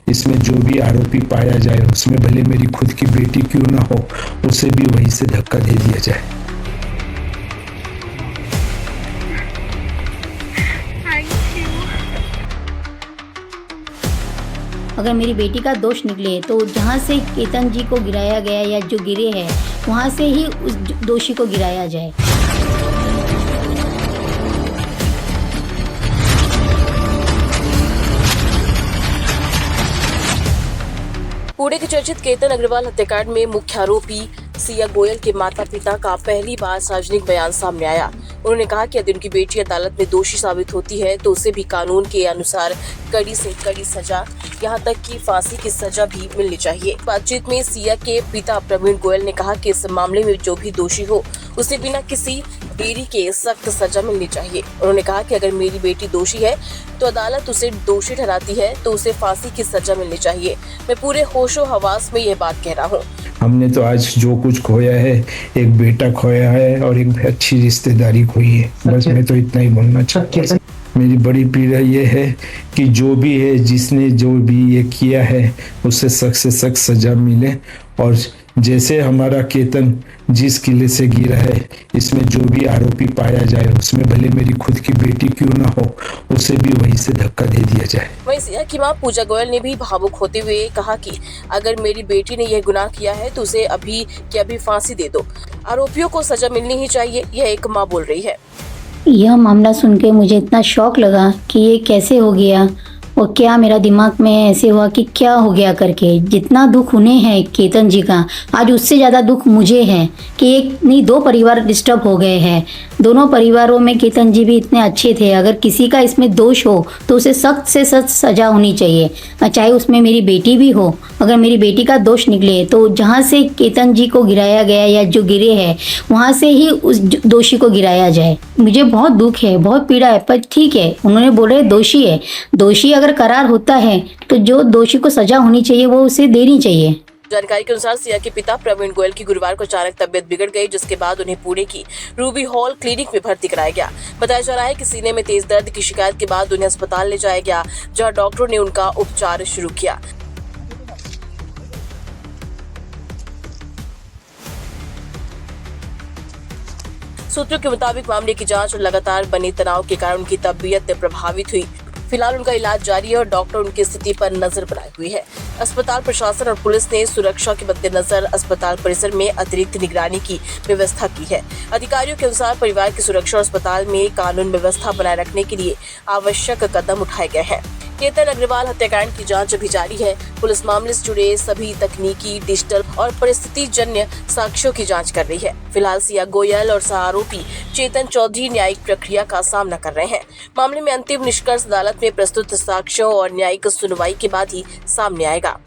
इसमें जो भी आरोपी पाया जाए, उसमें भले मेरी खुद की बेटी क्यों ना हो, उसे भी वहीं से धक्का दे दिया जाए। अगर मेरी बेटी का दोष निकले तो जहाँ से केतन जी को गिराया गया या जो गिरे हैं वहाँ से ही उस दोषी को गिराया जाए। पुणे के चर्चित केतन अग्रवाल हत्याकांड में मुख्य आरोपी सिया गोयल के माता पिता का पहली बार सार्वजनिक बयान सामने आया। उन्होंने कहा कि यदि उनकी बेटी अदालत में दोषी साबित होती है तो उसे भी कानून के अनुसार कड़ी से कड़ी सजा, यहाँ तक कि फांसी की सजा भी मिलनी चाहिए। बातचीत में सिया के पिता प्रवीण गोयल ने कहा कि इस मामले में जो भी दोषी हो उसे बिना किसी देरी के सख्त सजा मिलनी चाहिए। उन्होंने कहा कि अगर मेरी बेटी दोषी है तो अदालत उसे दोषी ठहराती है तो उसे फांसी की सजा मिलनी चाहिए। मैं पूरे होशो हवास में यह बात कह रहा हूँ। हमने तो आज जो कुछ खोया है, एक बेटा खोया है और एक अच्छी रिश्तेदारी खोई है। बस मैं तो इतना ही बोलना चाहता हूँ। मेरी बड़ी पीड़ा ये है कि जो भी है, जिसने जो भी ये किया है, उसे सख्त से सख्त सजा मिले। और जैसे हमारा केतन जिस किले से गिरा है, इसमें जो भी आरोपी पाया जाए, उसमें भले मेरी खुद की बेटी क्यों ना हो, उसे भी वहीं से धक्का दे दिया जाए। वहीं सिया की मां पूजा गोयल ने भी भावुक होते हुए कहा कि अगर मेरी बेटी ने यह गुनाह किया है तो उसे अभी की अभी फांसी दे दो। आरोपियों को सजा मिलनी ही चाहिए, यह एक मां बोल रही है। यह मामला सुन के मुझे इतना शौक लगा कि ये कैसे हो गया और क्या मेरा दिमाग में ऐसे हुआ कि क्या हो गया करके। जितना दुख उन्हें है केतन जी का, आज उससे ज़्यादा दुख मुझे है कि एक नहीं दो परिवार डिस्टर्ब हो गए हैं। दोनों परिवारों में केतन जी भी इतने अच्छे थे। अगर किसी का इसमें दोष हो तो उसे सख्त से सख्त सजा होनी चाहिए, चाहे उसमें मेरी बेटी भी हो। अगर मेरी बेटी का दोष निकले तो जहाँ से केतन जी को गिराया गया या जो गिरे हैं वहाँ से ही उस दोषी को गिराया जाए। मुझे बहुत दुख है, बहुत पीड़ा है, पर ठीक है, उन्होंने बोले दोषी है। दोषी अगर करार होता है तो जो दोषी को सजा होनी चाहिए वो उसे देनी चाहिए। जानकारी के अनुसार सिया के पिता प्रवीण गोयल की गुरुवार को अचानक तबियत बिगड़ गई, जिसके बाद उन्हें पुणे की रूबी हॉल क्लिनिक में भर्ती कराया गया। बताया जा रहा है कि सीने में तेज दर्द की शिकायत के बाद उन्हें अस्पताल ले जाया गया, जहां डॉक्टरों ने उनका उपचार शुरू किया। सूत्रों के मुताबिक मामले की जांच और लगातार बने तनाव के कारण उनकी तबीयत प्रभावित हुई। फिलहाल उनका इलाज जारी है और डॉक्टर उनकी स्थिति पर नजर बनाए हुए है। अस्पताल प्रशासन और पुलिस ने सुरक्षा के मद्देनजर अस्पताल परिसर में अतिरिक्त निगरानी की व्यवस्था की है। अधिकारियों के अनुसार परिवार की सुरक्षा और अस्पताल में कानून व्यवस्था बनाए रखने के लिए आवश्यक कदम उठाए गए हैं। केतन अग्रवाल हत्याकांड की जांच अभी जारी है। पुलिस मामले से जुड़े सभी तकनीकी, डिजिटल और परिस्थिति जन्य साक्ष्यों की जांच कर रही है। फिलहाल सिया गोयल और सह आरोपी चेतन चौधरी न्यायिक प्रक्रिया का सामना कर रहे हैं। मामले में अंतिम निष्कर्ष अदालत में प्रस्तुत साक्ष्यों और न्यायिक सुनवाई के बाद ही सामने आएगा।